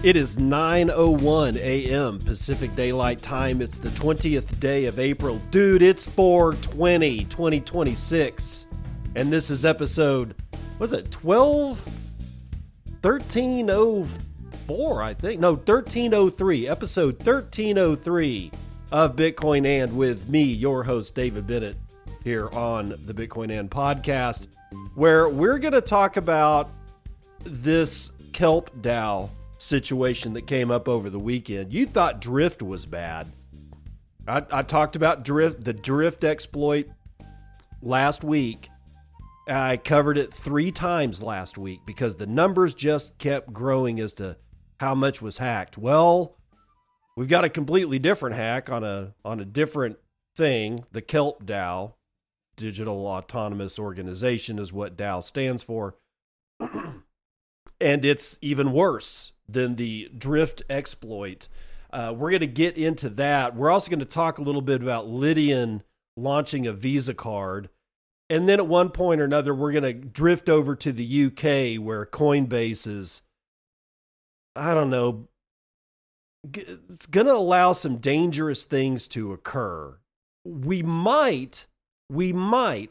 It is 9:01 a.m. Pacific Daylight Time. It's the 20th day of April. Dude, it's 4/20, 2026. And this is episode, was it 1304, I think? No, 1303. Episode 1303 of Bitcoin And with me, your host, David Bennett, here on the Bitcoin And podcast, where we're going to talk about this Kelp DAO situation that came up over the weekend. You thought drift was bad. I talked about the drift exploit last week. I covered it 3 times last week because the numbers just kept growing as to how much was hacked. Well, we've got a completely different hack on a different thing. The Kelp DAO, Digital Autonomous Organization, is what DAO stands for. And it's even worse than the drift exploit. We're going to get into that. We're also going to talk a little bit about Lydian launching a Visa card. And then at one point or another, we're going to drift over to the UK where Coinbase is, I don't know, it's going to allow some dangerous things to occur. We might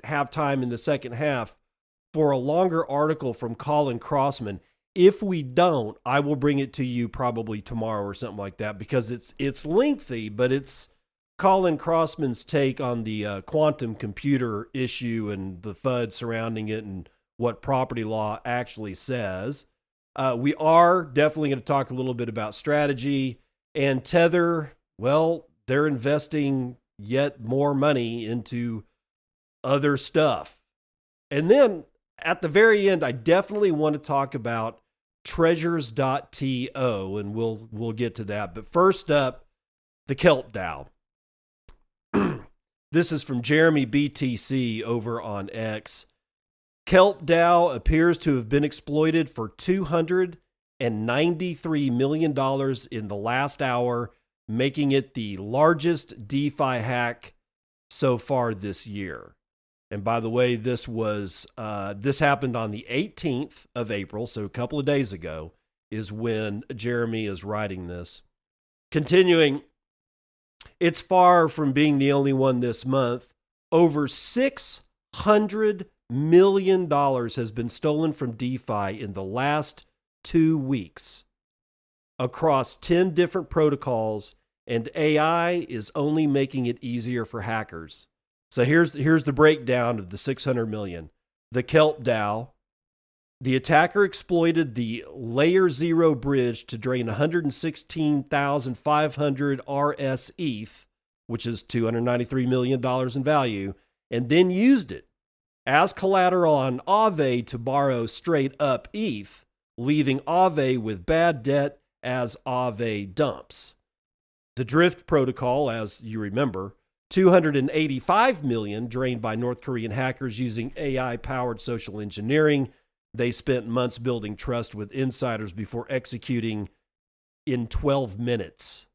have time in the second half for a longer article from Colin Crossman. If we don't, I will bring it to you probably tomorrow or something like that, because it's lengthy, but it's Colin Crossman's take on the quantum computer issue and the FUD surrounding it and what property law actually says. We are definitely going to talk a little bit about strategy and Tether. Well, they're investing yet more money into other stuff. And then at the very end, I definitely want to talk about treasures.to, and we'll get to that. But first up, the Kelp DAO. This is from Jeremy BTC over on X. Kelp DAO appears to have been exploited for $293 million in the last hour, making it the largest DeFi hack so far this year. And by the way, this happened on the 18th of April, so a couple of days ago is when Jeremy is writing this. Continuing, it's far from being the only one this month. Over $600 million has been stolen from DeFi in the last 2 weeks across 10 different protocols, and AI is only making it easier for hackers. So here's the breakdown of the 600 million. The Kelp DAO. The attacker exploited the LayerZero bridge to drain 116,500 RS ETH, which is $293 million in value, and then used it as collateral on Aave to borrow straight up ETH, leaving Aave with bad debt as Aave dumps. The drift protocol, as you remember, 285 million drained by North Korean hackers using AI-powered social engineering. They spent months building trust with insiders before executing in 12 minutes.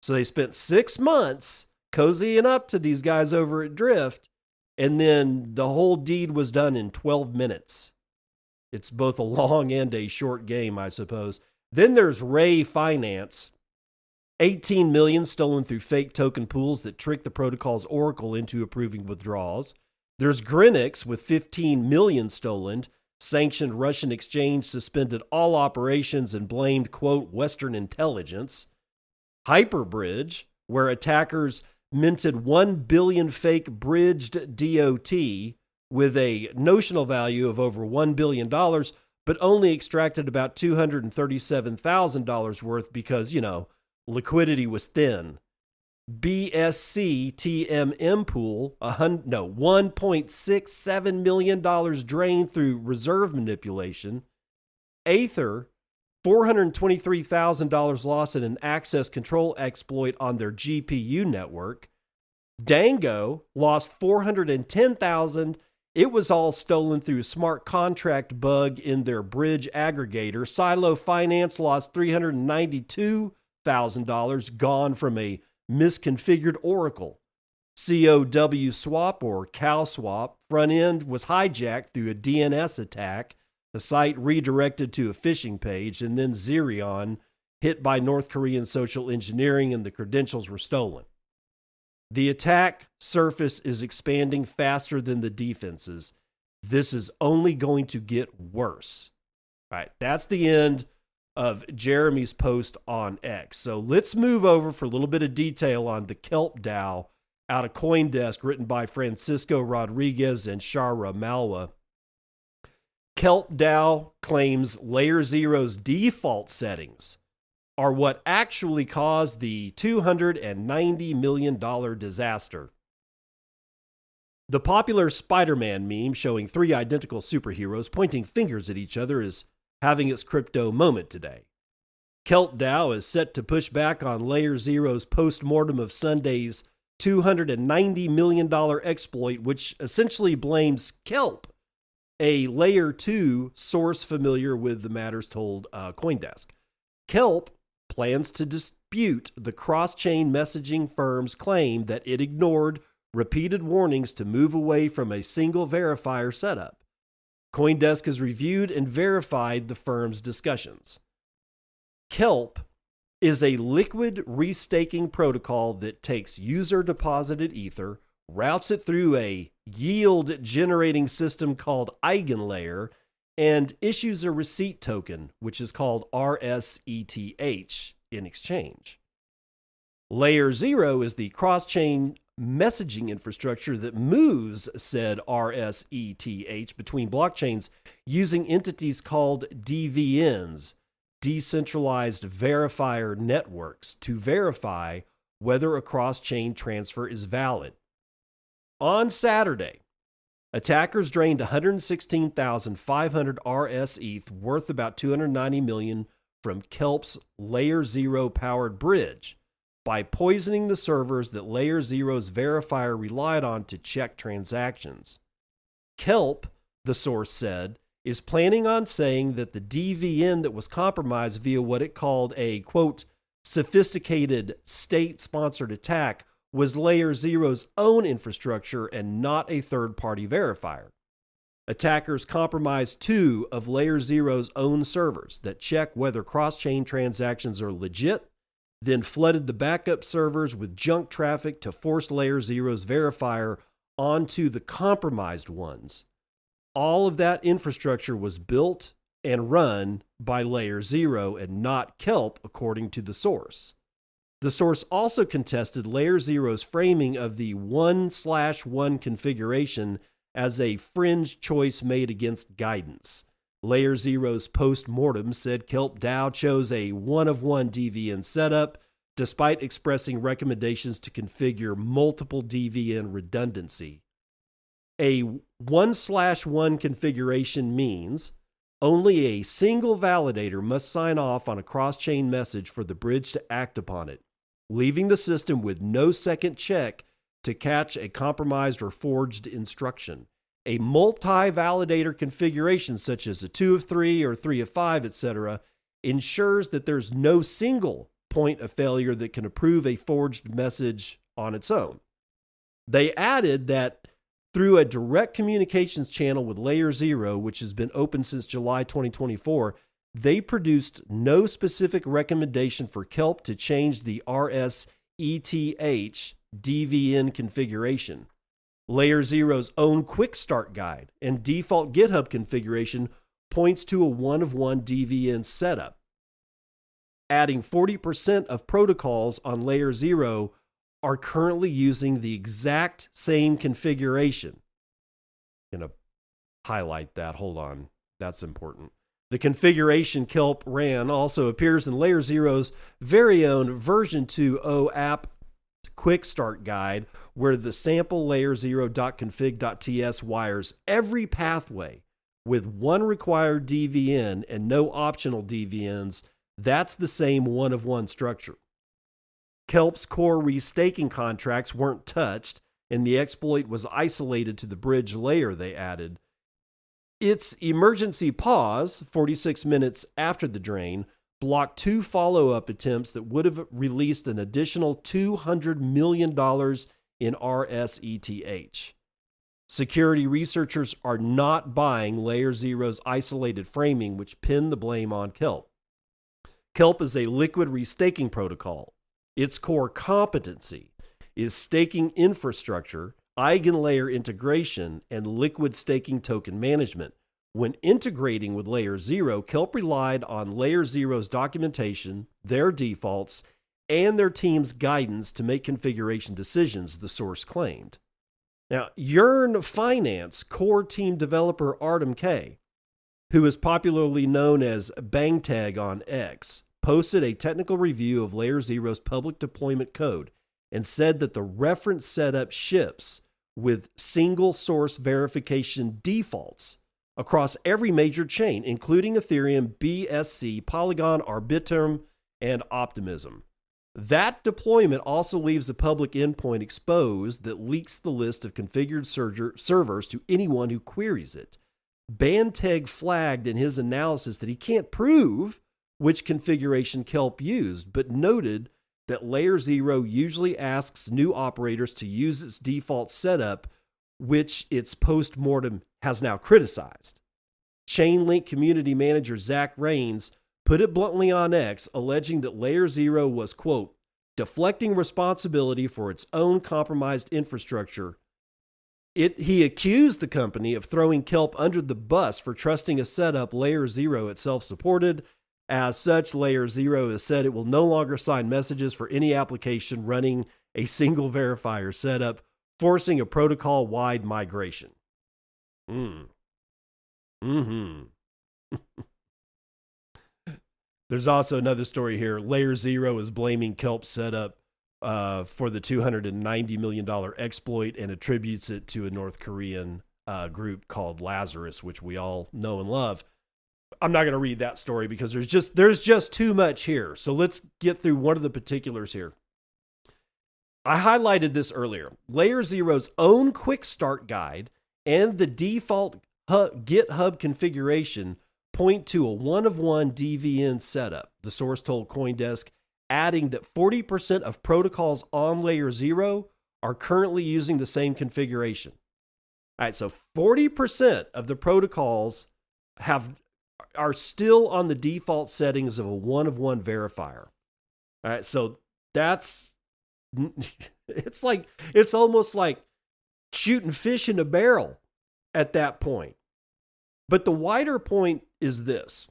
So they spent 6 months cozying up to these guys over at Drift, and then the whole deed was done in 12 minutes. It's both a long and a short game, I suppose. Then there's Ray Finance. 18 million stolen through fake token pools that trick the protocol's oracle into approving withdrawals. There's Grinix with 15 million stolen. Sanctioned Russian exchange suspended all operations and blamed, quote, Western intelligence. Hyperbridge, where attackers minted 1 billion fake bridged DOT with a notional value of over $1 billion, but only extracted about $237,000 worth because, liquidity was thin. BSC TMM pool, $1.67 million drained through reserve manipulation. Aether, $423,000 lost in an access control exploit on their GPU network. Dango lost $410,000. It was all stolen through a smart contract bug in their bridge aggregator. Silo Finance lost $392,000, gone from a misconfigured oracle. COW swap or cow swap front end was hijacked through a DNS attack. The site redirected to a phishing page, and then Xerion hit by North Korean social engineering, and the credentials were stolen. The attack surface is expanding faster than the defenses. This is only going to get worse. All right, that's the end of Jeremy's post on X. So let's move over for a little bit of detail on the Kelp DAO out of CoinDesk, written by Francisco Rodriguez and Shara Malwa. Kelp DAO claims LayerZero's default settings are what actually caused the $290 million disaster. The popular Spider-Man meme showing three identical superheroes pointing fingers at each other is having its crypto moment today. Kelp DAO is set to push back on LayerZero's post-mortem of Sunday's $290 million exploit, which essentially blames Kelp, a Layer 2 source familiar with the matters told CoinDesk. Kelp plans to dispute the cross-chain messaging firm's claim that it ignored repeated warnings to move away from a single verifier setup. CoinDesk has reviewed and verified the firm's discussions. Kelp is a liquid restaking protocol that takes user-deposited Ether, routes it through a yield-generating system called EigenLayer, and issues a receipt token, which is called RSETH, in exchange. LayerZero is the cross-chain messaging infrastructure that moves said RSETH between blockchains using entities called DVNs, decentralized verifier networks, to verify whether a cross-chain transfer is valid. On Saturday, attackers drained 116,500 RSETH, worth about $290 million, from Kelp's LayerZero powered bridge by poisoning the servers that LayerZero's verifier relied on to check transactions. Kelp, the source said, is planning on saying that the DVN that was compromised via what it called a, quote, sophisticated state-sponsored attack was LayerZero's own infrastructure and not a third-party verifier. Attackers compromised 2 of LayerZero's own servers that check whether cross-chain transactions are legit, then flooded the backup servers with junk traffic to force LayerZero's verifier onto the compromised ones. All of that infrastructure was built and run by LayerZero and not Kelp, according to the source. The source also contested LayerZero's framing of the 1/1 configuration as a fringe choice made against guidance. LayerZero's post-mortem said Kelp DAO chose a 1-of-1 DVN setup, despite expressing recommendations to configure multiple DVN redundancy. A 1/1 configuration means only a single validator must sign off on a cross-chain message for the bridge to act upon it, leaving the system with no second check to catch a compromised or forged instruction. A multi-validator configuration, such as a 2 of 3 or 3 of 5, etc., ensures that there's no single point of failure that can approve a forged message on its own. They added that through a direct communications channel with LayerZero, which has been open since July 2024, they produced no specific recommendation for Kelp to change the RSETH DVN configuration. LayerZero's own quick start guide and default GitHub configuration points to a 1-of-1 DVN setup. Adding 40% of protocols on LayerZero are currently using the exact same configuration. I'm going to highlight that. Hold on. That's important. The configuration Kelp ran also appears in LayerZero's very own version 2.0 app quick start guide, where the sample LayerZero.config.ts wires every pathway with one required DVN and no optional DVNs. That's the same 1-of-1 structure. Kelp's core restaking contracts weren't touched, and the exploit was isolated to the bridge layer, they added. Its emergency pause, 46 minutes after the drain, blocked 2 follow-up attempts that would have released an additional $200 million in RSETH. Security researchers are not buying LayerZero's isolated framing, which pinned the blame on Kelp. Kelp is a liquid restaking protocol. Its core competency is staking infrastructure, eigenlayer integration, and liquid staking token management. When integrating with LayerZero, Kelp relied on LayerZero's documentation, their defaults, and their team's guidance to make configuration decisions, the source claimed. Now, Yearn Finance core team developer Artem K, who is popularly known as Bangtag on X, posted a technical review of LayerZero's public deployment code and said that the reference setup ships with single source verification defaults across every major chain, including Ethereum, BSC, Polygon, Arbitrum, and Optimism. That deployment also leaves a public endpoint exposed that leaks the list of configured servers to anyone who queries it. Banteg flagged in his analysis that he can't prove which configuration Kelp used, but noted that LayerZero usually asks new operators to use its default setup, which its post-mortem has now criticized. Chainlink community manager Zach Rains put it bluntly on X, alleging that LayerZero was, quote, deflecting responsibility for its own compromised infrastructure. He accused the company of throwing Kelp under the bus for trusting a setup LayerZero itself supported. As such, LayerZero has said it will no longer sign messages for any application running a single verifier setup, forcing a protocol-wide migration. There's also another story here. LayerZero is blaming Kelp's setup for the $290 million exploit and attributes it to a North Korean group called Lazarus, which we all know and love. I'm not going to read that story because there's just too much here. So let's get through one of the particulars here. I highlighted this earlier. LayerZero's own quick start guide and the default GitHub configuration point to a one-of-one DVN setup, the source told CoinDesk, adding that 40% of protocols on LayerZero are currently using the same configuration. All right, so 40% of the protocols are still on the default settings of a one-of-one verifier. All right, so that's it's almost like shooting fish in a barrel at that point. But the wider point is this.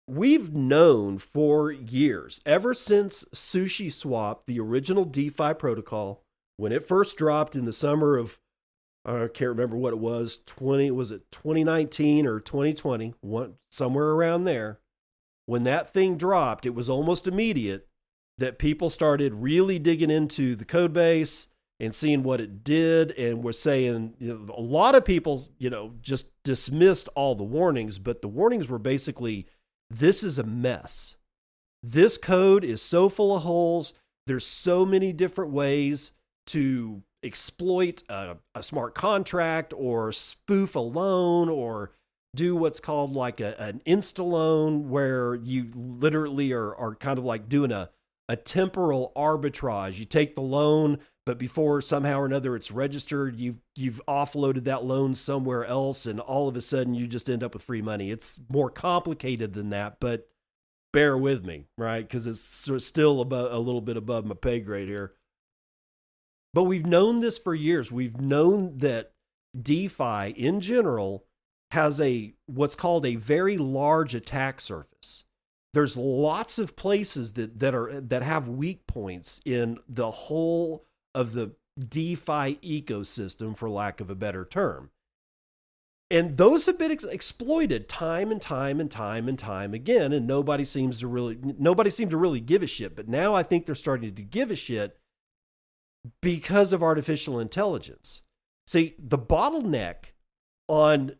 We've known for years, ever since SushiSwap, the original DeFi protocol, when it first dropped in the summer of, I can't remember what it was, 2019 or 2020, somewhere around there. When that thing dropped, it was almost immediate that people started really digging into the code base and seeing what it did, and were saying, a lot of people, just dismissed all the warnings, but the warnings were basically, this is a mess. This code is so full of holes. There's so many different ways to exploit a smart contract or spoof a loan or do what's called like an insta loan, where you literally are kind of like doing a temporal arbitrage. You take the loan, but before somehow or another it's registered, you've offloaded that loan somewhere else, and all of a sudden you just end up with free money. It's more complicated than that, but bear with me, right? Because it's still a little bit above my pay grade here. But we've known this for years. We've known that DeFi in general has what's called a very large attack surface. There's lots of places that have weak points in the whole of the DeFi ecosystem, for lack of a better term. And those have been exploited time and time again, and nobody seemed to really give a shit. But now I think they're starting to give a shit because of artificial intelligence. See, the bottleneck on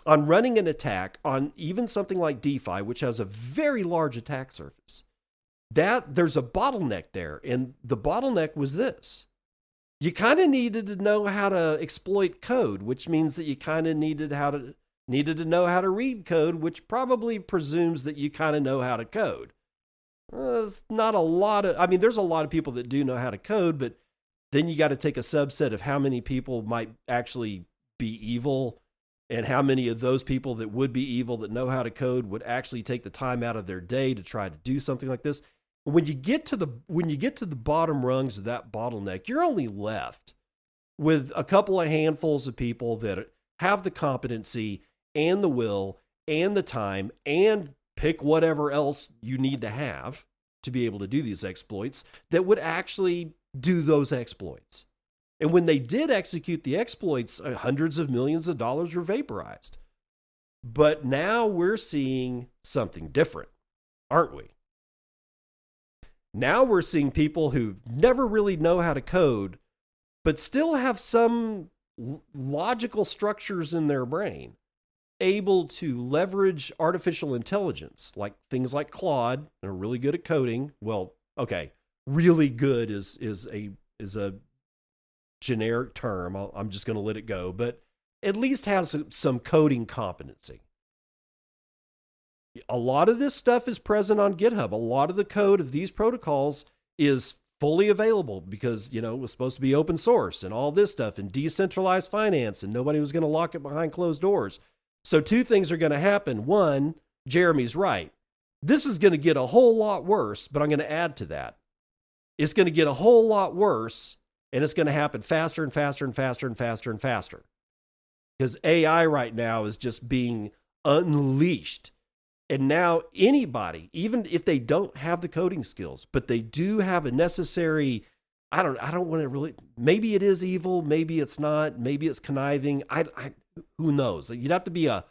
running an attack on even something like DeFi, which has a very large attack surface, that there's a bottleneck there. And the bottleneck was this. You kind of needed to know how to exploit code, which means that you kind of needed to know how to read code, which probably presumes that you kind of know how to code. There's a lot of people that do know how to code, but Then you got to take a subset of how many people might actually be evil, and how many of those people that would be evil that know how to code would actually take the time out of their day to try to do something like this. When you get to the bottom rungs of that bottleneck, you're only left with a couple of handfuls of people that have the competency and the will and the time, and pick whatever else you need to have to be able to do these exploits, that would actually do those exploits. And when they did execute the exploits, hundreds of millions of dollars were vaporized. But now we're seeing something different, aren't we? Now we're seeing people who never really know how to code, but still have some logical structures in their brain, able to leverage artificial intelligence, like things like Claude. They're really good at coding. Well, okay, really good is a generic term. I'm just going to let it go, but at least has some coding competency. A lot of this stuff is present on GitHub. A lot of the code of these protocols is fully available because, it was supposed to be open source and all this stuff and decentralized finance, and nobody was going to lock it behind closed doors. So two things are going to happen. One, Jeremy's right. This is going to get a whole lot worse, but I'm going to add to that. It's going to get a whole lot worse, and it's going to happen faster and faster and faster and faster and faster. Because AI right now is just being unleashed. And now anybody, even if they don't have the coding skills, but they do have a necessary, I don't want to really, maybe it is evil, maybe it's not, maybe it's conniving. Who knows? You'd have to be a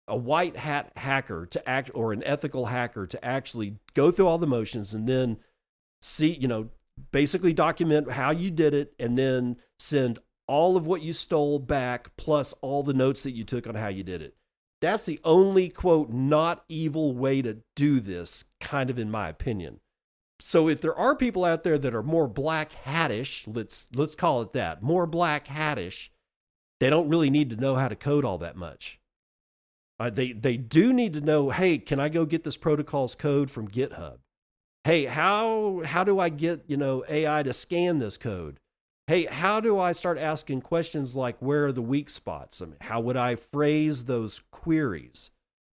white hat hacker to act, or an ethical hacker to actually go through all the motions and then see, basically document how you did it and then send all of what you stole back, plus all the notes that you took on how you did it. That's the only, quote, not evil way to do this, kind of, in my opinion. So if there are people out there that are more black hattish, let's call it that, more black hattish, they don't really need to know how to code all that much. They do need to know, hey, can I go get this protocol's code from GitHub? Hey, how do I get, AI to scan this code? Hey, how do I start asking questions like, where are the weak spots? I mean, how would I phrase those queries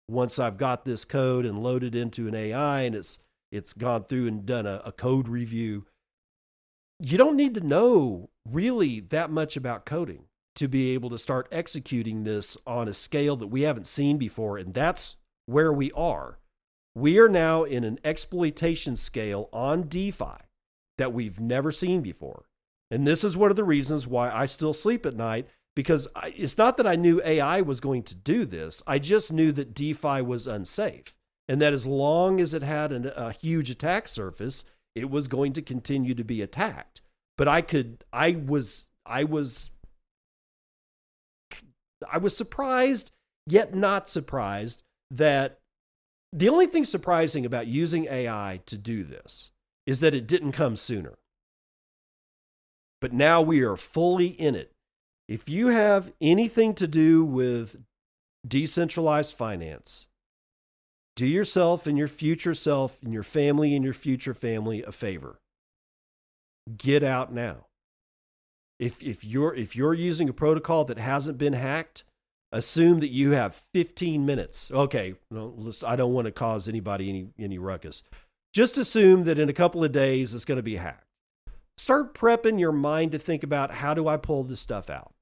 once I've got this code and loaded into an AI and it's gone through and done a code review? You don't need to know really that much about coding to be able to start executing this on a scale that we haven't seen before. And that's where we are. We are now in an exploitation scale on DeFi that we've never seen before. And this is one of the reasons why I still sleep at night, because it's not that I knew AI was going to do this. I just knew that DeFi was unsafe, and that as long as it had a huge attack surface, it was going to continue to be attacked. But I was surprised, yet not surprised, that the only thing surprising about using AI to do this is that it didn't come sooner. But now we are fully in it. If you have anything to do with decentralized finance, do yourself and your future self and your family and your future family a favor. Get out now. If you're using a protocol that hasn't been hacked, assume that you have 15 minutes. Okay, no, I don't want to cause anybody any ruckus. Just assume that in a couple of days it's going to be hacked. Start prepping your mind to think about, how do I pull this stuff out?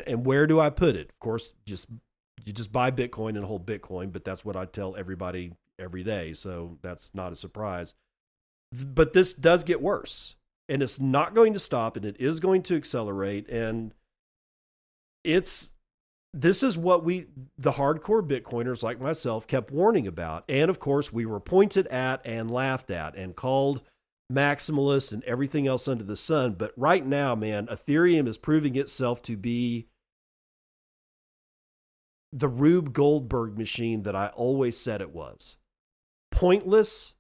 And where do I put it? Of course, you just buy Bitcoin and hold Bitcoin, but that's what I tell everybody every day. So that's not a surprise. But this does get worse, and it's not going to stop, and it is going to accelerate. And this is what the hardcore Bitcoiners like myself kept warning about. And of course, we were pointed at and laughed at and called maximalists and everything else under the sun. But right now, man, Ethereum is proving itself to be the Rube Goldberg machine that I always said it was. Pointless,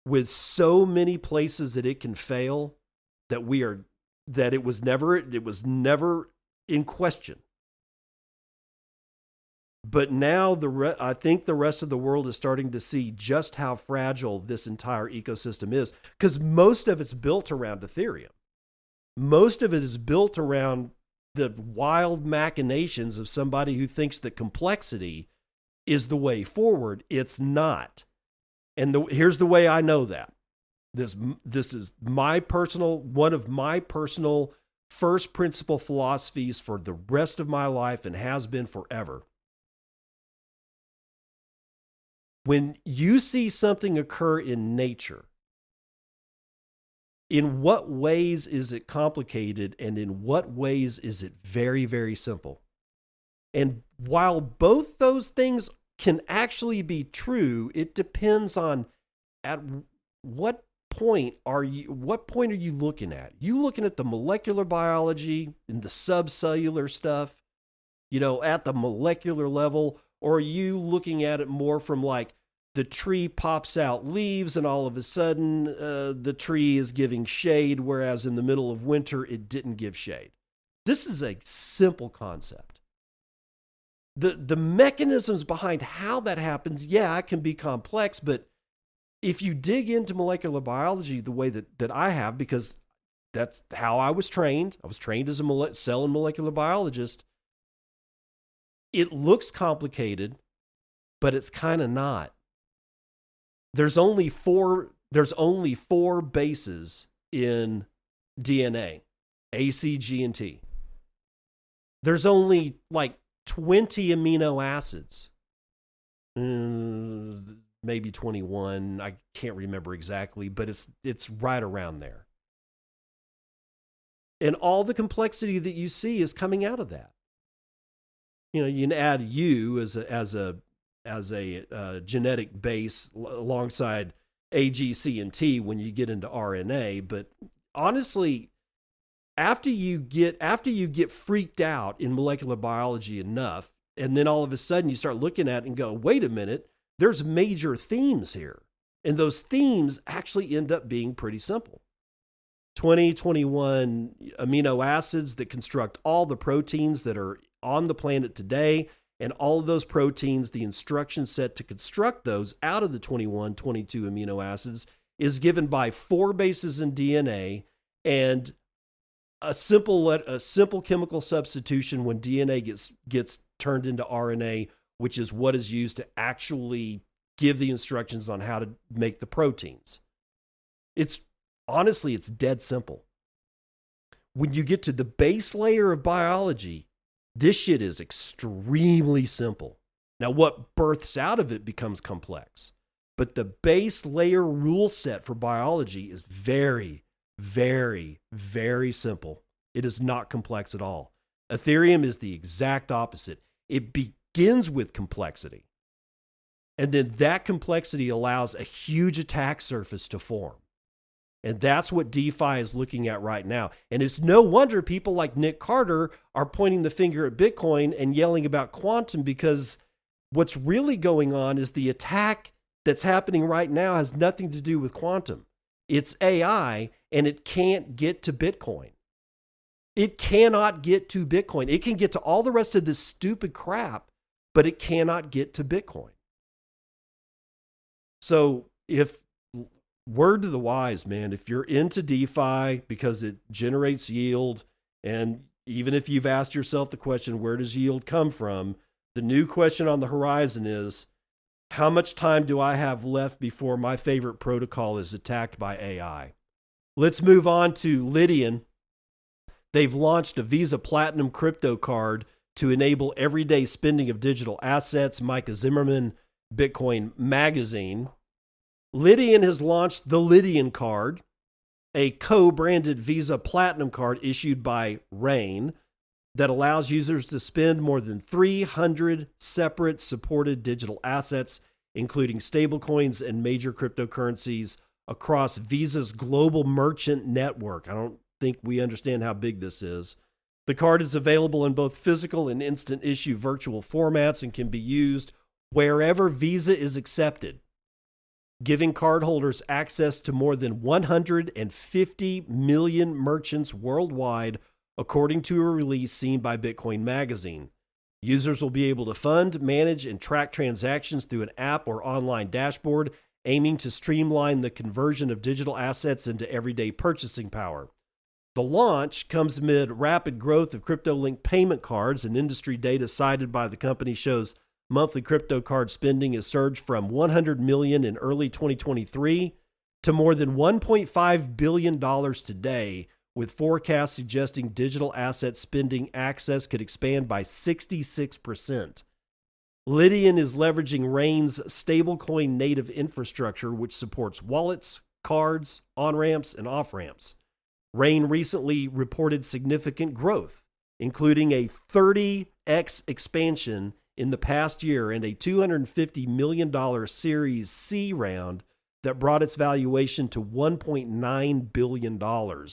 with so many places that it can fail, that it was never in question. But now I think the rest of the world is starting to see just how fragile this entire ecosystem is, because most of it's built around Ethereum. most of it is built around the wild machinations of somebody who thinks that complexity is the way forward. It's not. And here's the way I know that. This is one of my personal first principle philosophies for the rest of my life and has been forever. When you see something occur in nature, in what ways is it complicated and in what ways is it very, very simple? And while both those things can actually be true, it depends on at what point are you looking at? You looking at the molecular biology and the subcellular stuff, at the molecular level, or are you looking at it more from like the tree pops out leaves and all of a sudden the tree is giving shade, whereas in the middle of winter it didn't give shade? This is a simple concept. The mechanisms behind how that happens, it can be complex, but if you dig into molecular biology the way that I have, because that's how I was trained as a cell and molecular biologist, it looks complicated, but it's kind of not. There's only four bases in DNA, A, C, G, and T. There's only like 20 amino acids. Maybe 21. I can't remember exactly, but it's right around there. And all the complexity that you see is coming out of that. You can add U as a genetic base alongside A, G, C, and T when you get into RNA. But honestly, after you get freaked out in molecular biology enough, and then all of a sudden you start looking at it and go, wait a minute, there's major themes here. And those themes actually end up being pretty simple. 21 amino acids that construct all the proteins that are on the planet today. And all of those proteins, the instruction set to construct those out of the 22 amino acids is given by 4 bases in DNA and a simple chemical substitution when DNA gets turned into RNA, which is what is used to actually give the instructions on how to make the proteins. It's dead simple. When you get to the base layer of biology, this shit is extremely simple. Now, what births out of it becomes complex, but the base layer rule set for biology is very, very, very simple. It is not complex at all. Ethereum is the exact opposite. It begins with complexity, and then that complexity allows a huge attack surface to form. And that's what DeFi is looking at right now. And it's no wonder people like Nick Carter are pointing the finger at Bitcoin and yelling about quantum, because what's really going on is the attack that's happening right now has nothing to do with quantum. It's AI, and it can't get to Bitcoin. It cannot get to Bitcoin. It can get to all the rest of this stupid crap, but it cannot get to Bitcoin. So word to the wise, man, if you're into DeFi because it generates yield, and even if you've asked yourself the question, where does yield come from? The new question on the horizon is, how much time do I have left before my favorite protocol is attacked by AI? Let's move on to Lydian. They've launched a Visa Platinum crypto card to enable everyday spending of digital assets. Micah Zimmerman, Bitcoin Magazine. Lydian has launched the Lydian card, a co-branded Visa Platinum card issued by Rain that allows users to spend more than 300 separate supported digital assets, including stablecoins and major cryptocurrencies, across Visa's global merchant network. I don't think we understand how big this is. The card is available in both physical and instant issue virtual formats and can be used wherever Visa is accepted, giving cardholders access to more than 150 million merchants worldwide, according to a release seen by Bitcoin Magazine. Users will be able to fund, manage, and track transactions through an app or online dashboard, aiming to streamline the conversion of digital assets into everyday purchasing power. The launch comes amid rapid growth of crypto-linked payment cards, and industry data cited by the company shows monthly crypto card spending has surged from $100 million in early 2023 to more than $1.5 billion today, with forecasts suggesting digital asset spending access could expand by 66%. Lydian is leveraging Rain's stablecoin native infrastructure, which supports wallets, cards, on-ramps, and off-ramps. Rain recently reported significant growth, including a 30x expansion in the past year and a $250 million Series C round that brought its valuation to $1.9 billion.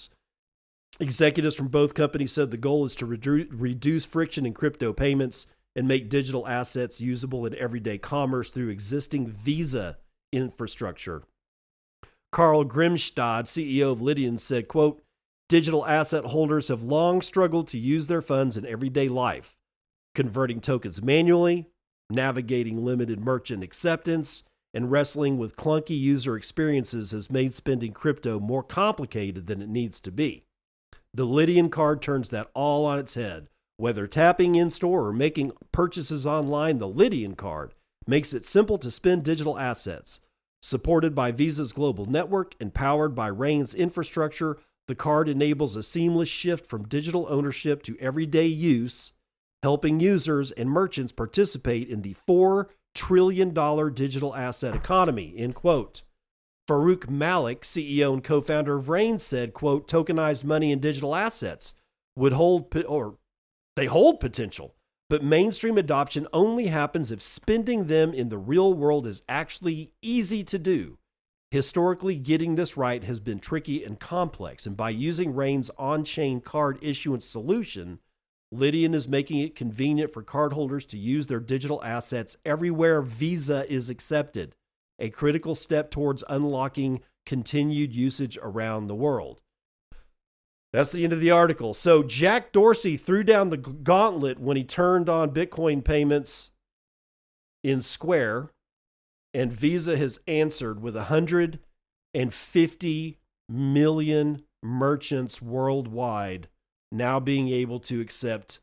Executives from both companies said the goal is to reduce friction in crypto payments and make digital assets usable in everyday commerce through existing Visa infrastructure. Carl Grimstad, CEO of Lydian, said, quote, "Digital asset holders have long struggled to use their funds in everyday life, converting tokens manually, navigating limited merchant acceptance, and wrestling with clunky user experiences has made spending crypto more complicated than it needs to be. The Lydian card turns that all on its head. Whether tapping in-store or making purchases online, the Lydian card makes it simple to spend digital assets. Supported by Visa's global network and powered by Rain's infrastructure, the card enables a seamless shift from digital ownership to everyday use, helping users and merchants participate in the $4 trillion digital asset economy," end quote. Farouk Malik, CEO and co-founder of Rain, said, quote, "Tokenized money and digital assets would hold potential, but mainstream adoption only happens if spending them in the real world is actually easy to do. Historically, getting this right has been tricky and complex, and by using Rain's on-chain card issuance solution, Lydian is making it convenient for cardholders to use their digital assets everywhere Visa is accepted, a critical step towards unlocking continued usage around the world." That's the end of the article. So Jack Dorsey threw down the gauntlet when he turned on Bitcoin payments in Square, and Visa has answered with 150 million merchants worldwide now being able to accept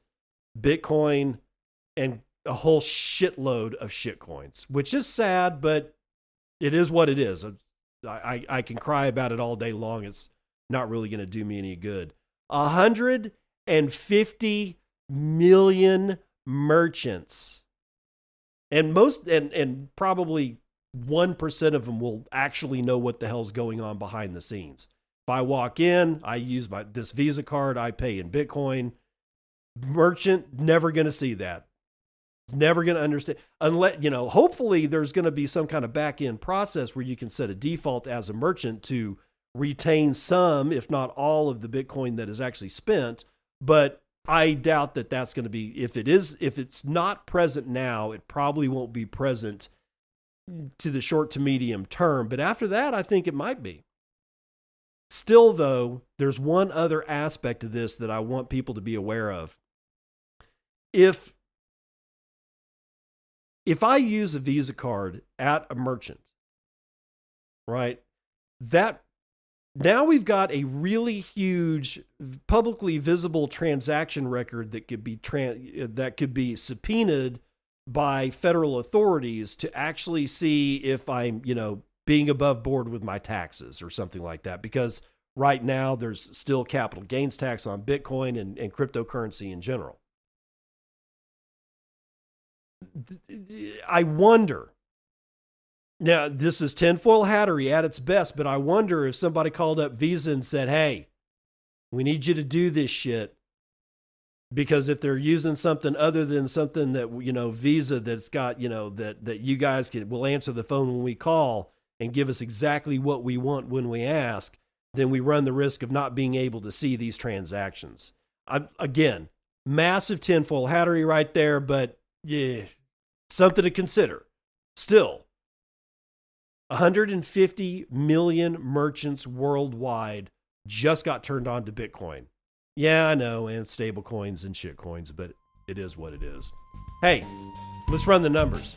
Bitcoin and a whole shitload of shitcoins, which is sad, but it is what it is. I can cry about it all day long. It's not really going to do me any good. 150 million merchants. And probably 1% of them will actually know what the hell's going on behind the scenes. If I walk in, I use this Visa card, I pay in Bitcoin. Merchant, never going to see that. Never going to understand. Unless, hopefully there's going to be some kind of back-end process where you can set a default as a merchant to retain some, if not all, of the Bitcoin that is actually spent. But I doubt that that's going to be, if it's not present now, it probably won't be present to the short to medium term. But after that, I think it might be. Still, though, there's one other aspect of this that I want people to be aware of. If I use a Visa card at a merchant, right, now we've got a really huge, publicly visible transaction record that could be subpoenaed by federal authorities to actually see if I'm, being above board with my taxes or something like that. Because right now there's still capital gains tax on Bitcoin and cryptocurrency in general. I wonder. Now, this is tinfoil hattery at its best, but I wonder if somebody called up Visa and said, "Hey, we need you to do this shit." Because if they're using something other than something that, Visa that's got, that you guys will answer the phone when we call and give us exactly what we want when we ask, then we run the risk of not being able to see these transactions. Again, massive tinfoil hattery right there, but yeah, something to consider. Still, 150 million merchants worldwide just got turned on to Bitcoin. Yeah, I know, and stable coins and shit coins, but it is what it is. Hey, let's run the numbers.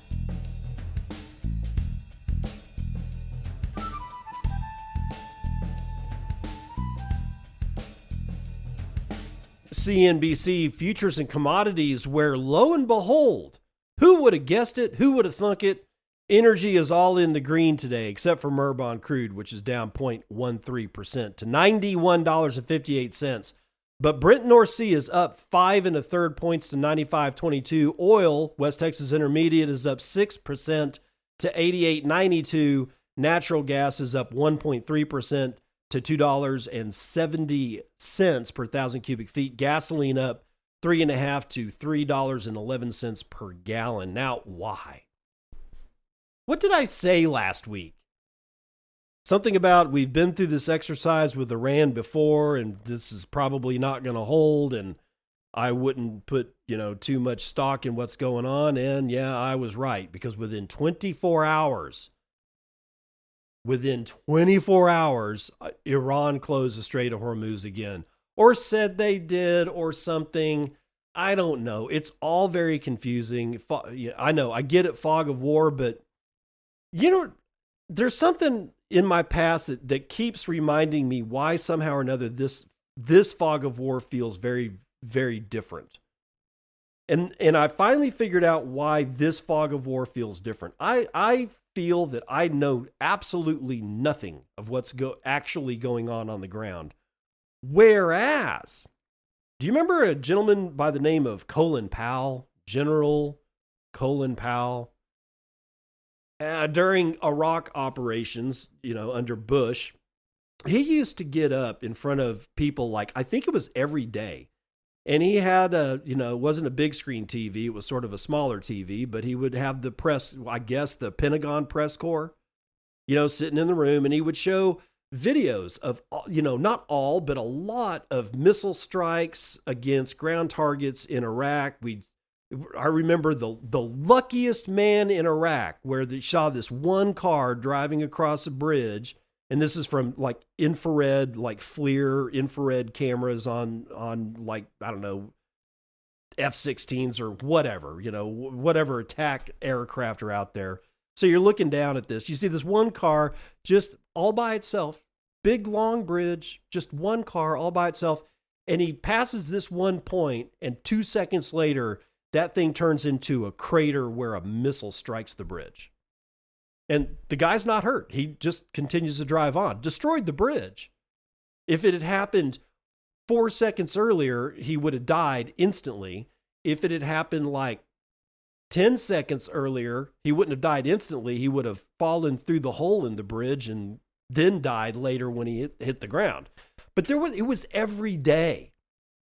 CNBC Futures and Commodities, where lo and behold, who would have guessed it? Who would have thunk it? Energy is all in the green today, except for Murban crude, which is down 0.13% to $91.58. But Brent North Sea is up 5 1/3 points to 95.22. Oil, West Texas Intermediate, is up 6% to 88.92. Natural gas is up 1.3% to $2.70 per thousand cubic feet. Gasoline up 3.5 to $3.11 per gallon. Now, why? What did I say last week? Something about we've been through this exercise with Iran before, and this is probably not going to hold, and I wouldn't put, too much stock in what's going on. And yeah, I was right, because within 24 hours, Iran closed the Strait of Hormuz again, or said they did, or something. I don't know. It's all very confusing. I know, I get it, fog of war, but there's something in my past that keeps reminding me why somehow or another this fog of war feels very, very different. And I finally figured out why this fog of war feels different. I feel that I know absolutely nothing of what's actually going on the ground. Whereas, do you remember a gentleman by the name of Colin Powell, General Colin Powell? During Iraq operations, under Bush, he used to get up in front of people I think it was every day. And he had it wasn't a big screen TV. It was sort of a smaller TV, but he would have the press, I guess, the Pentagon press corps, sitting in the room, and he would show videos of, not all, but a lot of missile strikes against ground targets in Iraq. I remember the luckiest man in Iraq, where they saw this one car driving across a bridge, and this is from infrared, FLIR infrared cameras on I don't know, F-16s or whatever, whatever attack aircraft are out there. So you're looking down at this, you see this one car just all by itself, big long bridge, just one car all by itself, and he passes this one point, and 2 seconds later, that thing turns into a crater where a missile strikes the bridge. And the guy's not hurt. He just continues to drive on. Destroyed the bridge. If it had happened 4 seconds earlier, he would have died instantly. If it had happened 10 seconds earlier, he wouldn't have died instantly. He would have fallen through the hole in the bridge and then died later when he hit the ground. But it was every day.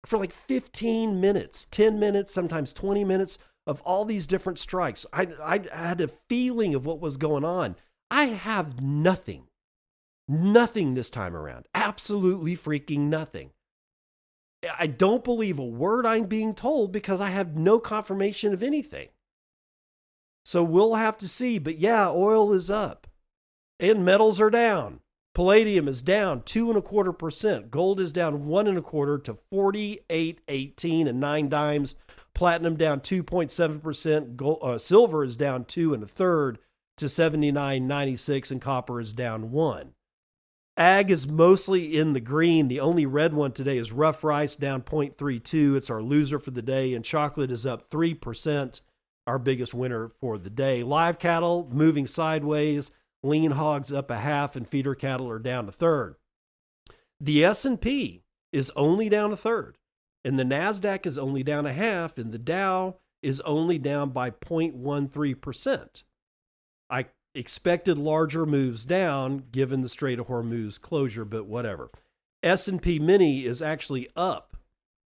For 15 minutes, 10 minutes, sometimes 20 minutes of all these different strikes. I had a feeling of what was going on. I have nothing this time around. Absolutely freaking nothing. I don't believe a word I'm being told because I have no confirmation of anything. So we'll have to see. But yeah, oil is up and metals are down. Palladium is down 2.25%. Gold is down 1.25% to 48.18 and 9 dimes. Platinum down 2.7%. Silver is down 2 1/3 to 79.96, and copper is down 1. Ag is mostly in the green. The only red one today is rough rice, down 0.32. It's our loser for the day. And chocolate is up 3%, our biggest winner for the day. Live cattle moving sideways. Lean hogs up 1/2, and feeder cattle are down 1/3. The S&P is only down 1/3, and the NASDAQ is only down 1/2, and the Dow is only down by 0.13%. I expected larger moves down given the Strait of Hormuz closure, but whatever. S&P Mini is actually up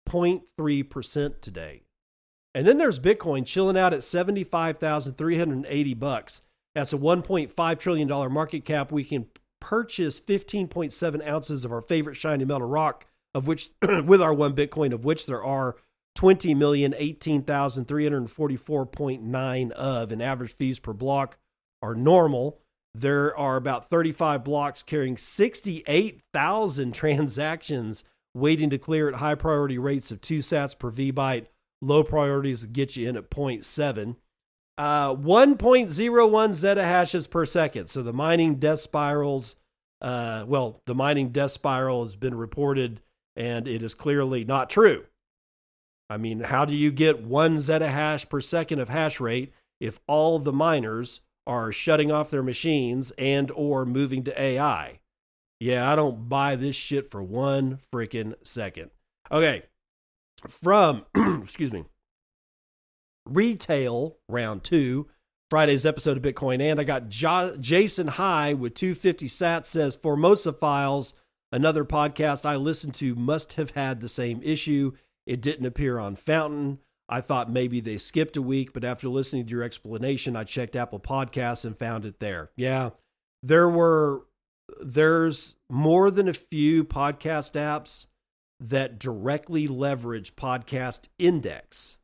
0.3% today. And then there's Bitcoin chilling out at $75,380. That's a $1.5 trillion market cap. We can purchase 15.7 ounces of our favorite shiny metal rock, of which, with our one Bitcoin, of which there are 20,018,344.9 of, and average fees per block are normal. There are about 35 blocks carrying 68,000 transactions waiting to clear at high priority rates of 2 sats per VByte. Low priorities get you in at 0.7. 1.01 zettahashes per second. So the mining death spirals, the mining death spiral has been reported, and it is clearly not true. I mean, how do you get 1 zettahash per second of hash rate if all the miners are shutting off their machines and or moving to AI? Yeah, I don't buy this shit for 1 freaking second. Okay, from, excuse me, retail round 2, Friday's episode of Bitcoin. And I got Jason High with 250 sats says, Formosa Files, another podcast I listened to, must have had the same issue. It didn't appear on Fountain. I thought maybe they skipped a week, but after listening to your explanation, I checked Apple Podcasts and found it there. Yeah, there's more than a few podcast apps that directly leverage Podcast Index.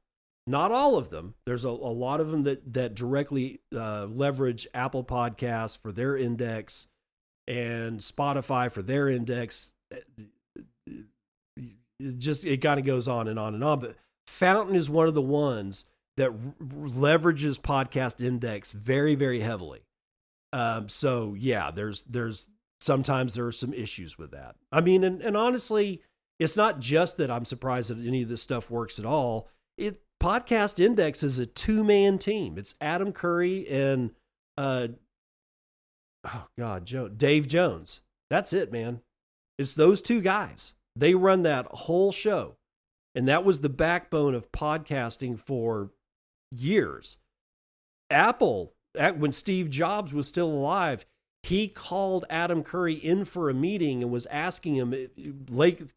Not all of them. There's a lot of them that directly leverage Apple Podcasts for their index and Spotify for their index. It kind of goes on and on and on. But Fountain is one of the ones that leverages Podcast Index very, very heavily. So yeah, there's sometimes there are some issues with that. I mean, and honestly, it's not just that I'm surprised that any of this stuff works at all. Podcast Index is a 2-man team. It's Adam Curry and Dave Jones. That's it, man. It's those 2 guys. They run that whole show. And that was the backbone of podcasting for years. Apple, when Steve Jobs was still alive, he called Adam Curry in for a meeting and was asking him,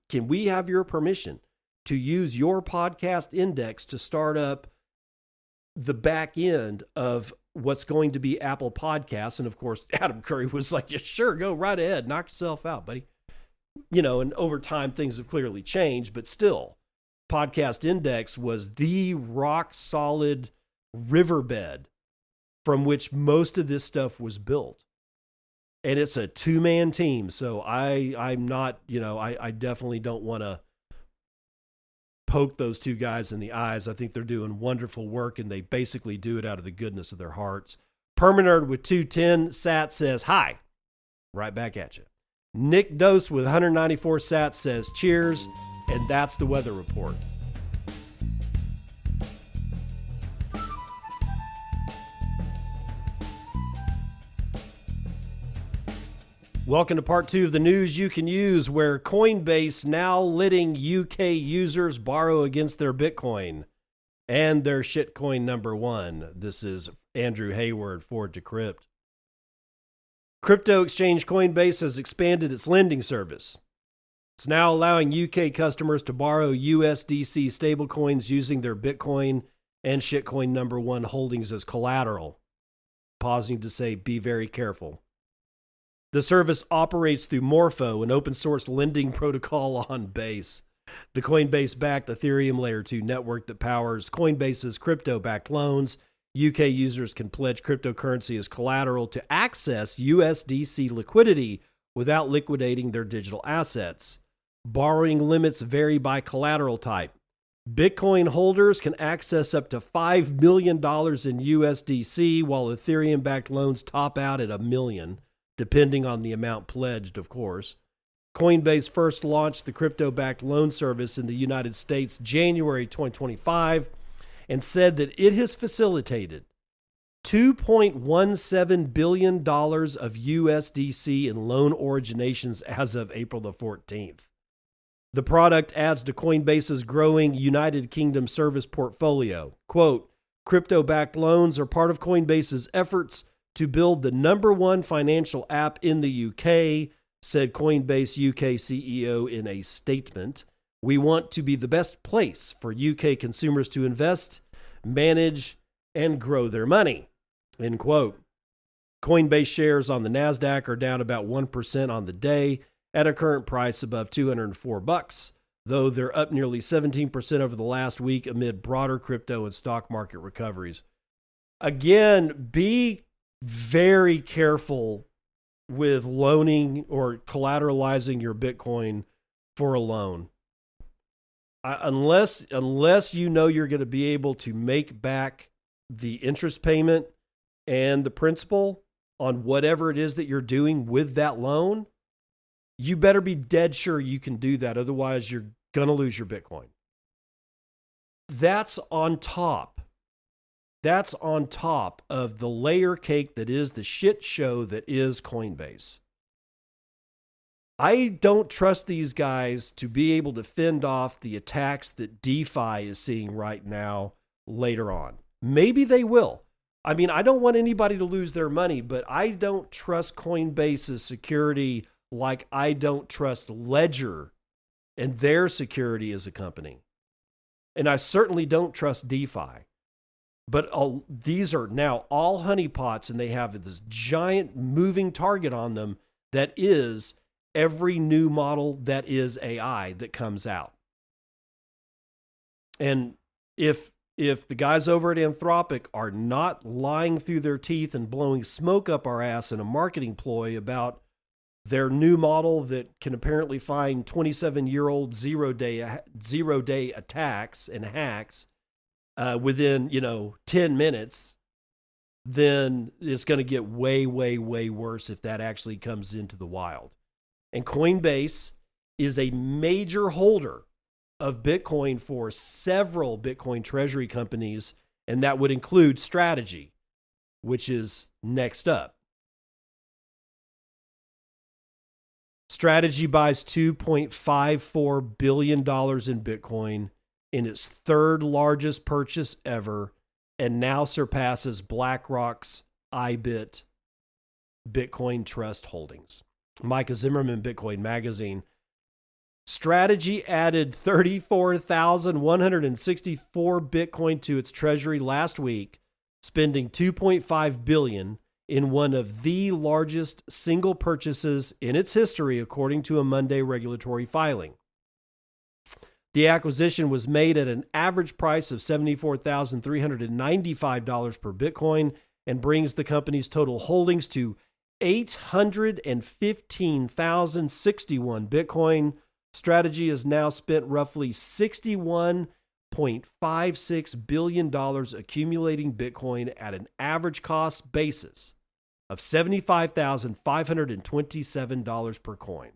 can we have your permission to use your Podcast Index to start up the back end of what's going to be Apple Podcasts? And of course, Adam Curry was like, yeah, sure, go right ahead. Knock yourself out, buddy. And over time, things have clearly changed, but still, Podcast Index was the rock solid riverbed from which most of this stuff was built. And it's a 2-man team. So I'm not, I definitely don't want to poke those 2 guys in the eyes. I think they're doing wonderful work, and they basically do it out of the goodness of their hearts. Permanerd with 210 sats says, hi. Right back at you. Nick Dose with 194 sats says, cheers. And that's the weather report. Welcome to part 2 of the news you can use, where Coinbase now letting UK users borrow against their Bitcoin and their shitcoin number 1. This is Andrew Hayward for Decrypt. Crypto exchange Coinbase has expanded its lending service. It's now allowing UK customers to borrow USDC stablecoins using their Bitcoin and shitcoin number 1 holdings as collateral. Pausing to say, be very careful. The service operates through Morpho, an open source lending protocol on Base. The Coinbase-backed Ethereum Layer 2 network that powers Coinbase's crypto-backed loans. UK users can pledge cryptocurrency as collateral to access USDC liquidity without liquidating their digital assets. Borrowing limits vary by collateral type. Bitcoin holders can access up to $5 million in USDC, while Ethereum-backed loans top out at $1 million. Depending on the amount pledged, of course. Coinbase first launched the crypto-backed loan service in the United States January 2025 and said that it has facilitated $2.17 billion of USDC in loan originations as of April the 14th. The product adds to Coinbase's growing United Kingdom service portfolio. Quote, crypto-backed loans are part of Coinbase's efforts to build the number 1 financial app in the UK, said Coinbase UK CEO in a statement. We want to be the best place for UK consumers to invest, manage, and grow their money. End quote. Coinbase shares on the NASDAQ are down about 1% on the day at a current price above $204, though they're up nearly 17% over the last week amid broader crypto and stock market recoveries. Again, be very careful with loaning or collateralizing your Bitcoin for a loan. Unless you know you're going to be able to make back the interest payment and the principal on whatever it is that you're doing with that loan, you better be dead sure you can do that. Otherwise, you're going to lose your Bitcoin. That's on top. That's on top of the layer cake that is the shit show that is Coinbase. I don't trust these guys to be able to fend off the attacks that DeFi is seeing right now later on. Maybe they will. I mean, I don't want anybody to lose their money, but I don't trust Coinbase's security like I don't trust Ledger and their security as a company. And I certainly don't trust DeFi. But these are now all honeypots, and they have this giant moving target on them that is every new model that is AI that comes out. And if the guys over at Anthropic are not lying through their teeth and blowing smoke up our ass in a marketing ploy about their new model that can apparently find 27-year-old zero-day attacks and hacks within 10 minutes, then it's going to get way, way, way worse if that actually comes into the wild. And Coinbase is a major holder of Bitcoin for several Bitcoin treasury companies, and that would include Strategy, which is next up. Strategy buys $2.54 billion in Bitcoin in its third largest purchase ever, and now surpasses BlackRock's IBIT Bitcoin Trust holdings. Micah Zimmerman, Bitcoin Magazine. Strategy added 34,164 Bitcoin to its treasury last week, spending $2.5 billion in one of the largest single purchases in its history, according to a Monday regulatory filing. The acquisition was made at an average price of $74,395 per Bitcoin and brings the company's total holdings to 815,061 Bitcoin. Strategy has now spent roughly $61.56 billion accumulating Bitcoin at an average cost basis of $75,527 per coin.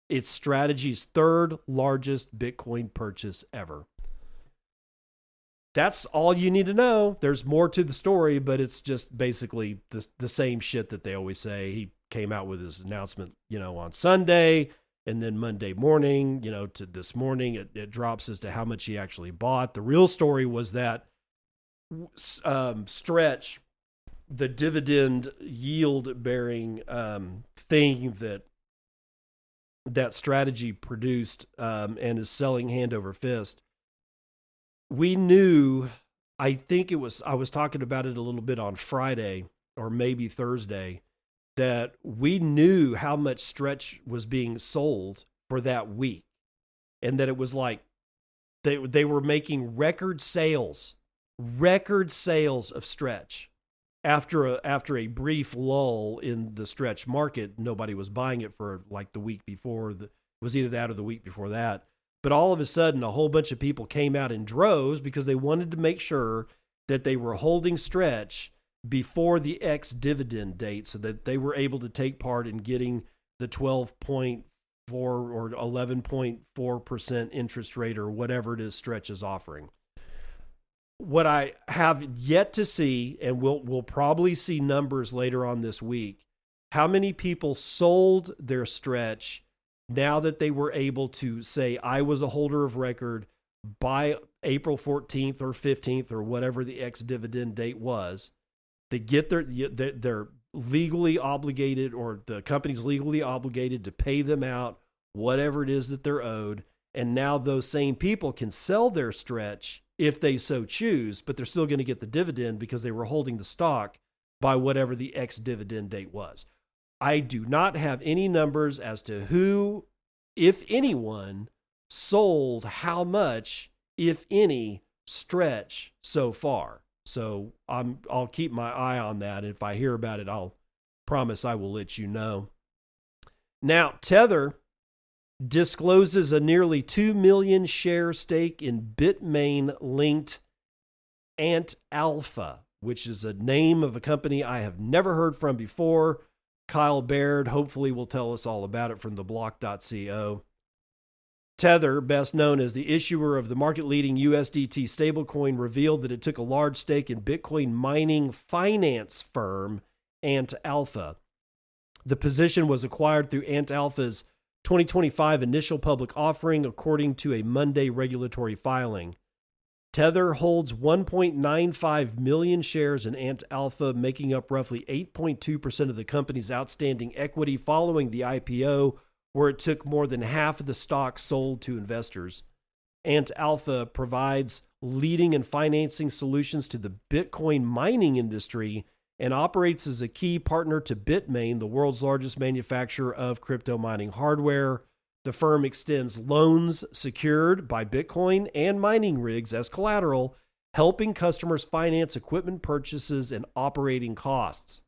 It's Strategy's third largest Bitcoin purchase ever. That's all you need to know. There's more to the story, but it's just basically the same shit that they always say. He came out with his announcement, on Sunday, and then Monday morning, to this morning, it drops as to how much he actually bought. The real story was that Stretch, the dividend yield bearing thing that Strategy produced and is selling hand over fist. We knew, I was talking about it a little bit on Friday or maybe Thursday, that we knew how much Stretch was being sold for that week. And that it was like they were making record sales of Stretch. After a brief lull in the Stretch market, nobody was buying it for like the week before. It was either that or the week before that. But all of a sudden, a whole bunch of people came out in droves because they wanted to make sure that they were holding Stretch before the ex-dividend date so that they were able to take part in getting the 12.4 or 11.4% interest rate or whatever it is Stretch is offering. What I have yet to see, and we'll probably see numbers later on this week, how many people sold their Stretch now that they were able to say, I was a holder of record by April 14th or 15th or whatever the ex-dividend date was. They get they're legally obligated, or the company's legally obligated to pay them out whatever it is that they're owed. And now those same people can sell their Stretch if they so choose, but they're still going to get the dividend because they were holding the stock by whatever the ex-dividend date was. I do not have any numbers as to who, if anyone, sold how much, if any, Stretch so far. So I'll keep my eye on that. If I hear about it, I'll promise I will let you know. Now, Tether discloses a nearly 2 million share stake in Bitmain-linked Antalpha, which is a name of a company I have never heard from before. Kyle Baird hopefully will tell us all about it from theblock.co. Tether, best known as the issuer of the market-leading USDT stablecoin, revealed that it took a large stake in Bitcoin mining finance firm Antalpha. The position was acquired through Antalpha's 2025 initial public offering, according to a Monday regulatory filing. Tether holds 1.95 million shares in Antalpha, making up roughly 8.2% of the company's outstanding equity following the IPO, where it took more than half of the stock sold to investors. Antalpha provides leading and financing solutions to the Bitcoin mining industry and operates as a key partner to Bitmain, the world's largest manufacturer of crypto mining hardware. The firm extends loans secured by Bitcoin and mining rigs as collateral, helping customers finance equipment purchases and operating costs.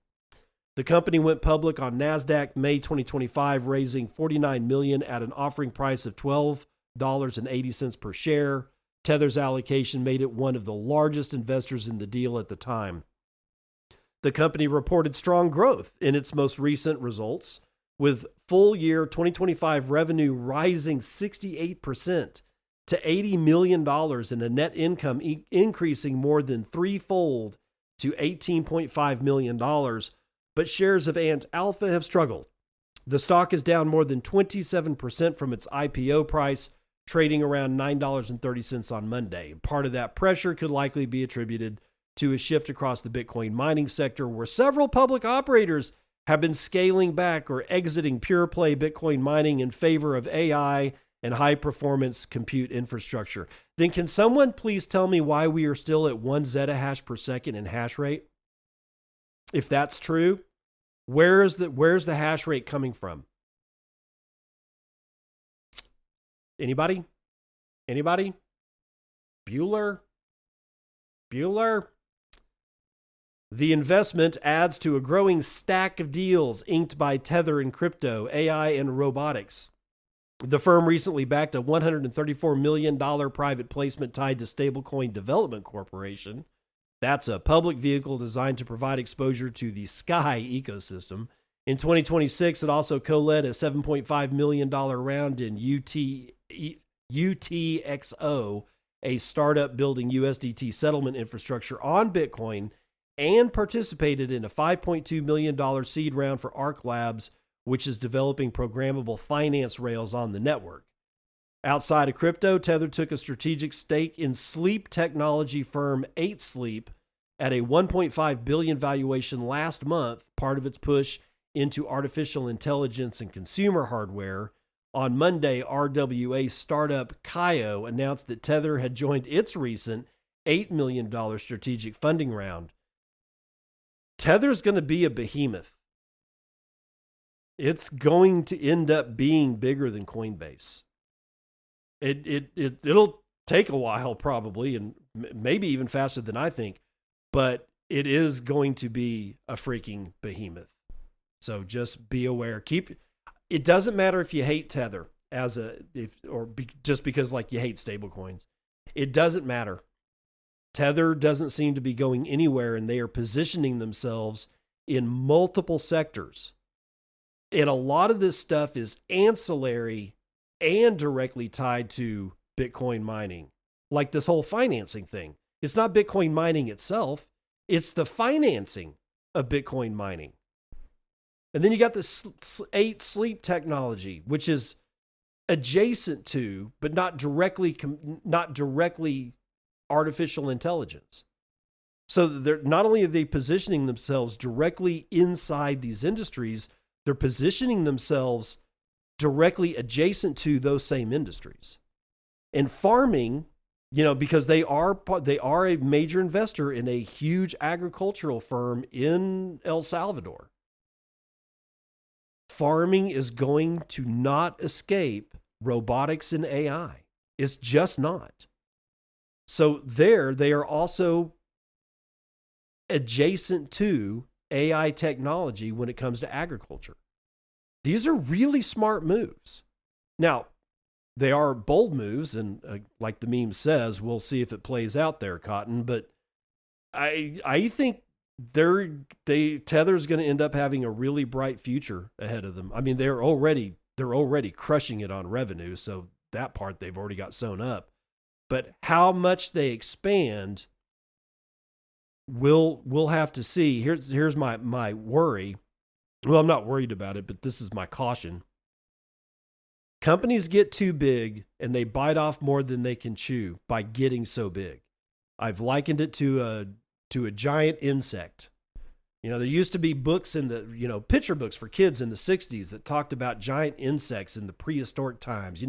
The company went public on NASDAQ May 2025, raising $49 million at an offering price of $12.80 per share. Tether's allocation made it one of the largest investors in the deal at the time. The company reported strong growth in its most recent results, with full year 2025 revenue rising 68% to $80 million and a net income increasing more than threefold to $18.5 million. But shares of Antalpha have struggled. The stock is down more than 27% from its IPO price, trading around $9.30 on Monday. Part of that pressure could likely be attributed to a shift across the Bitcoin mining sector, where several public operators have been scaling back or exiting pure play Bitcoin mining in favor of AI and high performance compute infrastructure. Then can someone please tell me why we are still at 1 zettahash per second in hash rate? If that's true, where's the hash rate coming from? Anybody? Bueller? The investment adds to a growing stack of deals inked by Tether in crypto, AI, and robotics. The firm recently backed a $134 million private placement tied to Stablecoin Development Corporation. That's a public vehicle designed to provide exposure to the Sky ecosystem. In 2026, it also co-led a $7.5 million round in UTXO, a startup building USDT settlement infrastructure on Bitcoin, and participated in a $5.2 million seed round for Arc Labs, which is developing programmable finance rails on the network. Outside of crypto, Tether took a strategic stake in sleep technology firm 8Sleep at a $1.5 billion valuation last month, part of its push into artificial intelligence and consumer hardware. On Monday, RWA startup Kyo announced that Tether had joined its recent $8 million strategic funding round. Tether's going to be a behemoth. It's going to end up being bigger than Coinbase. It'll take a while probably, and maybe even faster than I think, but it is going to be a freaking behemoth. So just be aware. It doesn't matter if you hate Tether just because like you hate stablecoins. It doesn't matter. Tether doesn't seem to be going anywhere, and they are positioning themselves in multiple sectors. And a lot of this stuff is ancillary and directly tied to Bitcoin mining, like this whole financing thing. It's not Bitcoin mining itself, it's the financing of Bitcoin mining. And then you got this 8Sleep technology, which is adjacent to, but not directly artificial intelligence. So they're not only are they positioning themselves directly inside these industries, they're positioning themselves directly adjacent to those same industries. And farming, because they are a major investor in a huge agricultural firm in El Salvador. Farming is going to not escape robotics and AI. It's just not. So they are also adjacent to AI technology when it comes to agriculture. These are really smart moves. Now, they are bold moves, and like the meme says, we'll see if it plays out there, Cotton. But I think Tether's going to end up having a really bright future ahead of them. I mean, they're already crushing it on revenue, so that part they've already got sewn up. But how much they expand, we'll have to see. Here's my worry. Well, I'm not worried about it, but this is my caution. Companies get too big and they bite off more than they can chew by getting so big. I've likened it to a giant insect. There used to be books in the, picture books for kids in the 60s that talked about giant insects in the prehistoric times,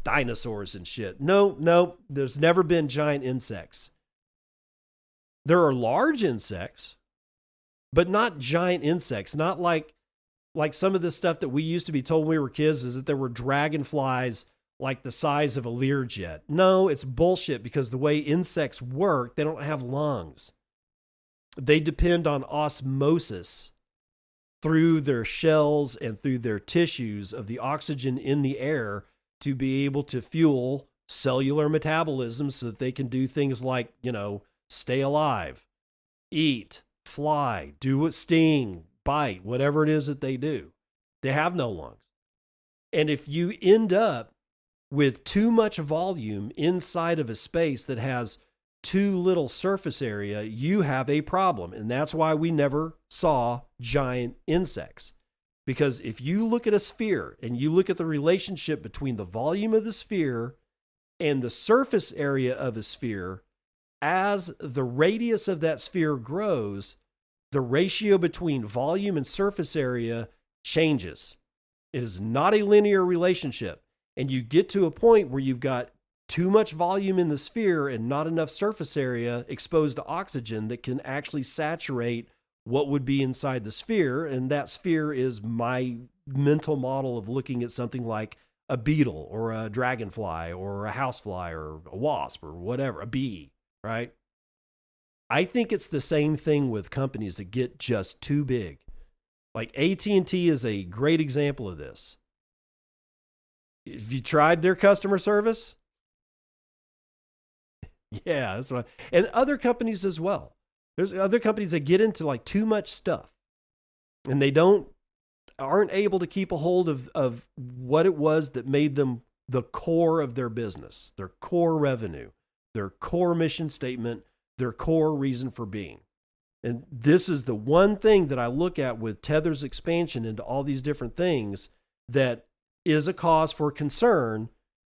dinosaurs and shit. No, there's never been giant insects. There are large insects, but not giant insects. Not like some of the stuff that we used to be told when we were kids is that there were dragonflies like the size of a Learjet. No, it's bullshit, because the way insects work, they don't have lungs. They depend on osmosis through their shells and through their tissues of the oxygen in the air to be able to fuel cellular metabolism so that they can do things like, stay alive, eat, fly, sting, bite, whatever it is that they do. They have no lungs. And if you end up with too much volume inside of a space that has too little surface area, you have a problem. And that's why we never saw giant insects. Because if you look at a sphere and you look at the relationship between the volume of the sphere and the surface area of a sphere, as the radius of that sphere grows, the ratio between volume and surface area changes. It is not a linear relationship. And you get to a point where you've got too much volume in the sphere and not enough surface area exposed to oxygen that can actually saturate what would be inside the sphere. And that sphere is my mental model of looking at something like a beetle or a dragonfly or a housefly or a wasp or whatever, a bee, right? I think it's the same thing with companies that get just too big. Like AT&T is a great example of this. Have you tried their customer service? Yeah, that's right. And other companies as well. There's other companies that get into like too much stuff and they aren't able to keep a hold of what it was that made them the core of their business, their core revenue, their core mission statement, their core reason for being. And this is the one thing that I look at with Tether's expansion into all these different things that is a cause for concern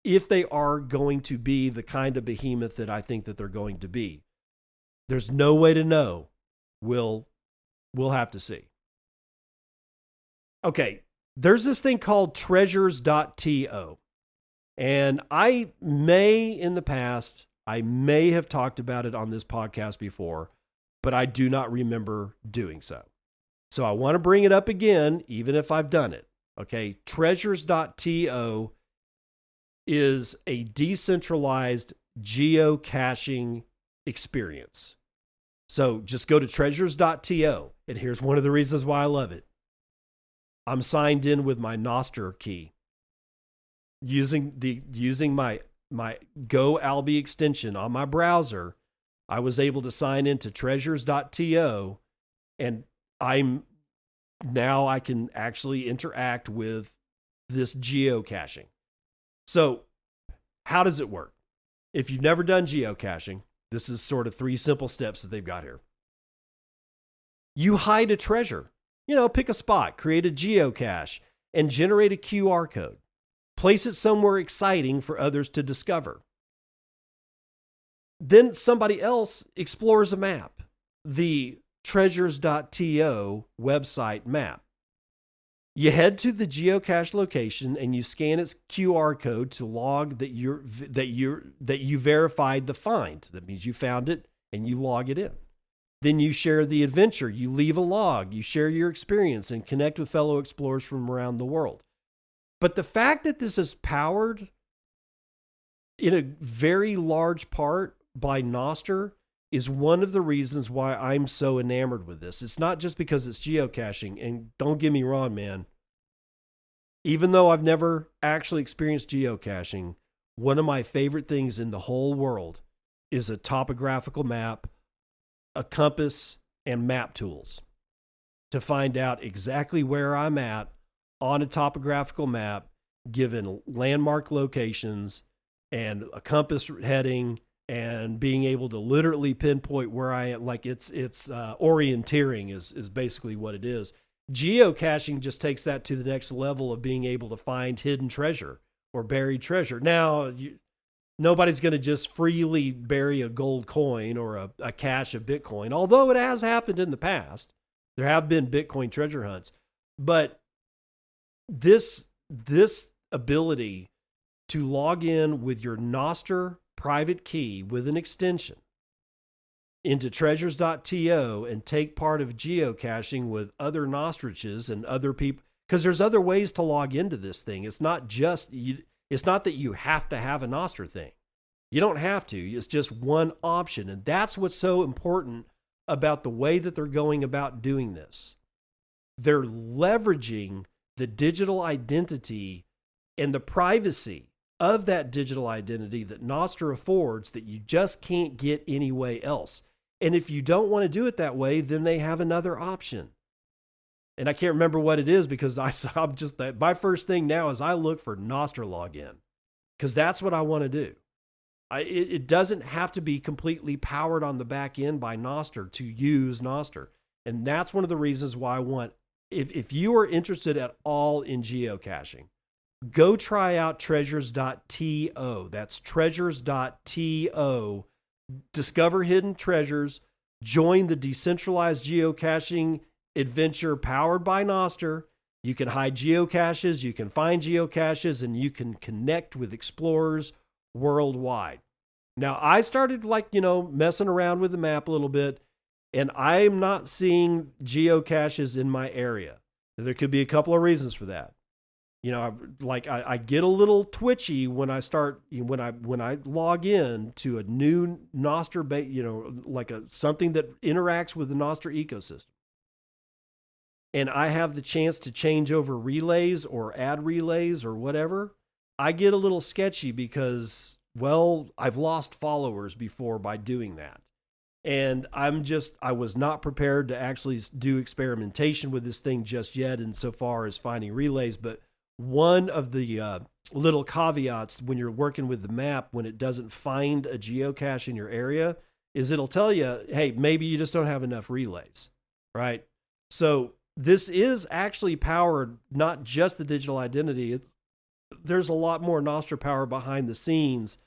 if they are going to be the kind of behemoth that I think that they're going to be. There's no way to know. We'll have to see. Okay, there's this thing called treasures.to. And I may have talked about it on this podcast before, but I do not remember doing so. So I want to bring it up again, even if I've done it. Okay, treasures.to is a decentralized geocaching experience. So just go to treasures.to, and here's one of the reasons why I love it. I'm signed in with my Nostr key. Using my Go Albi extension on my browser, I was able to sign into treasures.to, and I can actually interact with this geocaching. So how does it work? If you've never done geocaching, this is sort of 3 simple steps that they've got here. You hide a treasure. Pick a spot, create a geocache, and generate a QR code. Place it somewhere exciting for others to discover. Then somebody else explores a map, the treasures.to website map. You head to the geocache location and you scan its QR code to log that you verified the find. That means you found it and you log it in. Then you share the adventure. You leave a log. You share your experience and connect with fellow explorers from around the world. But the fact that this is powered in a very large part by Nostr is one of the reasons why I'm so enamored with this. It's not just because it's geocaching. And don't get me wrong, man. Even though I've never actually experienced geocaching, one of my favorite things in the whole world is a topographical map, a compass, and map tools to find out exactly where I'm at on a topographical map given landmark locations and a compass heading and being able to literally pinpoint where I am. Like it's orienteering is basically what it is. Geocaching just takes that to the next level of being able to find hidden treasure or buried treasure. Now, nobody's going to just freely bury a gold coin or a cache of Bitcoin, although it has happened in the past. There have been Bitcoin treasure hunts. But this ability to log in with your Nostr private key with an extension into treasures.to and take part of geocaching with other Nostriches and other people, because there's other ways to log into this thing. It's not just it's not that you have to have a Nostr thing. You don't have to. It's just one option. And that's what's so important about the way that they're going about doing this. They're leveraging the digital identity and the privacy of that digital identity that Nostr affords that you just can't get any way else. And if you don't want to do it that way, then they have another option. And I can't remember what it is because I'm just that. My first thing now is I look for Nostr login because that's what I want to do. It doesn't have to be completely powered on the back end by Nostr to use Nostr. And that's one of the reasons why I want, if you are interested at all in geocaching, go try out treasures.to. That's treasures.to. Discover hidden treasures. Join the decentralized geocaching adventure powered by Nostr. You can hide geocaches, you can find geocaches, and you can connect with explorers worldwide. Now, I started messing around with the map a little bit, and I'm not seeing geocaches in my area. There could be a couple of reasons for that. I get a little twitchy when I log in to a new Nostr, something that interacts with the Nostr ecosystem. And I have the chance to change over relays or add relays or whatever. I get a little sketchy because, I've lost followers before by doing that. And I was not prepared to actually do experimentation with this thing just yet insofar as finding relays, but one of the little caveats when you're working with the map, when it doesn't find a geocache in your area, is it'll tell you, hey, maybe you just don't have enough relays, right? So this is actually powered, not just the digital identity. There's a lot more Nostr power behind the scenes,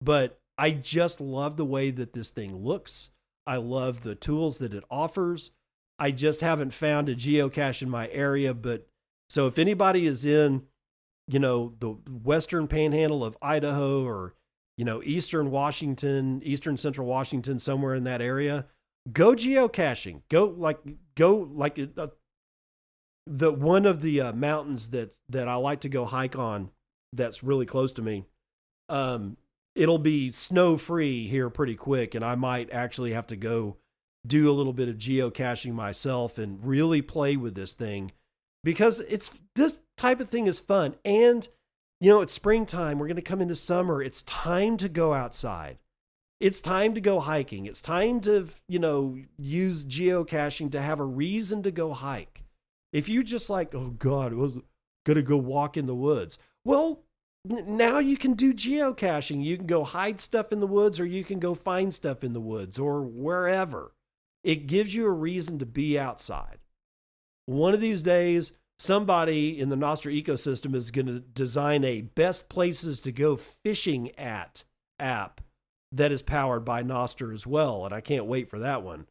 but I just love the way that this thing looks. I love the tools that it offers. I just haven't found a geocache in my area, but so if anybody is in, the western panhandle of Idaho or, eastern Washington, eastern central Washington, somewhere in that area, go geocaching. The one of the mountains that I like to go hike on that's really close to me. It'll be snow free here pretty quick, and I might actually have to go do a little bit of geocaching myself and really play with this thing. Because this type of thing is fun. And, it's springtime. We're going to come into summer. It's time to go outside. It's time to go hiking. It's time to, use geocaching to have a reason to go hike. If you just oh God, I was going to go walk in the woods. Well, now you can do geocaching. You can go hide stuff in the woods, or you can go find stuff in the woods or wherever. It gives you a reason to be outside. One of these days, somebody in the Nostr ecosystem is going to design a best places to go fishing app that is powered by Nostr as well. And I can't wait for that one.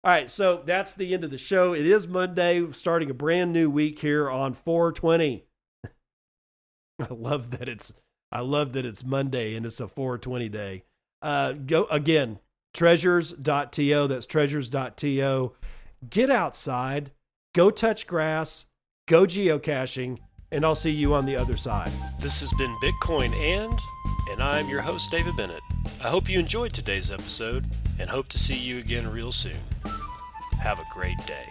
All right. So that's the end of the show. It is Monday, starting a brand new week here on 420. I love that it's Monday and it's a 420 day. Go again, treasures.to. That's treasures.to. Get outside. Go touch grass, go geocaching, and I'll see you on the other side. This has been Bitcoin and I'm your host, David Bennett. I hope you enjoyed today's episode and hope to see you again real soon. Have a great day.